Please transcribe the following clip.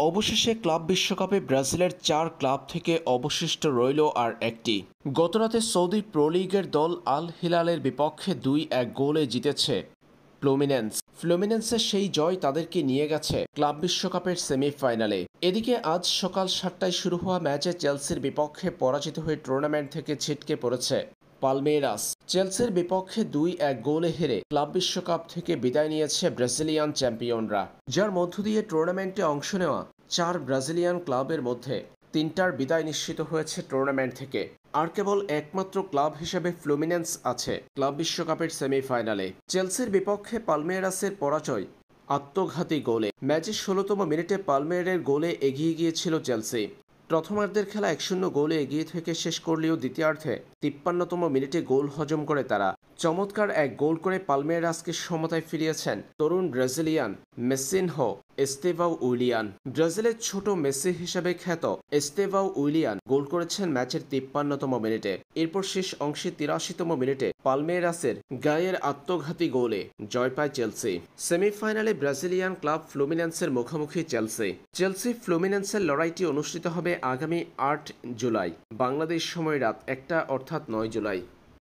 অবশেষে ক্লাব বিশ্বকাপে ব্রাজিলের ৪ ক্লাব থেকে অবশিষ্ট রইল আর একটি। গতরাতে সৌদি প্রো লিগের দল আল হিলালের বিপক্ষে ২-১ গোলে জিতেছে ফ্লুমিনেন্সের সেই জয় তাদেরকে নিয়ে গেছে ক্লাব বিশ্বকাপের সেমিফাইনালে। এদিকে আজ সকাল ৭টায় শুরু হওয়া ম্যাচে চেলসির বিপক্ষে পরাজিত হয়ে টুর্নামেন্ট থেকে ছিটকে পড়েছে পালমেইরাস। চেলসির বিপক্ষে ২-১ গোলে হেরে ক্লাব বিশ্বকাপ থেকে বিদায় নিয়েছে ব্রাজিলিয়ান চ্যাম্পিয়নরা, যার মধ্য দিয়ে টুর্নামেন্টে অংশ নেওয়া ৪ ব্রাজিলিয়ান ক্লাবের মধ্যে ৩টার বিদায় নিশ্চিত হয়েছে টুর্নামেন্ট থেকে। আর কেবল একমাত্র ক্লাব হিসেবে ফ্লুমিনেন্স আছে ক্লাব বিশ্বকাপের সেমিফাইনালে। চেলসির বিপক্ষে পালমেইরাসের পরাজয় আত্মঘাতী গোলে। ম্যাচের ১৬তম মিনিটে পালমেইরের গোলে এগিয়ে গিয়েছিল চেলসি। প্রথমার্ধের খেলা ১-০ গোলে এগিয়ে থেকে শেষ করলেও দ্বিতীয়ার্ধে ৫৩তম মিনিটে গোল হজম করে তারা চমৎকার এক গোল করে পালমেইরাসকে সমতায় ফিরিয়েছেন তরুণ ব্রাজিলিয়ান মেসিনহো এস্তেভাও উইলিয়ান। ব্রাজিলের ছোট মেসি হিসেবে খ্যাত এস্তেভাও উইলিয়ান গোল করেছেন ম্যাচের ৫৩তম মিনিটে। এরপর শেষ অংশে ৮৩তম মিনিটে পালমেইরাসের গায়ের আত্মঘাতী গোলে জয় পায় চেলসি। সেমিফাইনালে ব্রাজিলিয়ান ক্লাব ফ্লুমিনেন্সের মুখোমুখি চেলসি ফ্লুমিনেন্সের লড়াইটি অনুষ্ঠিত হবে আগামী ৮ জুলাই বাংলাদেশ সময় রাত ১টা অর্থাৎ ৯ জুলাই।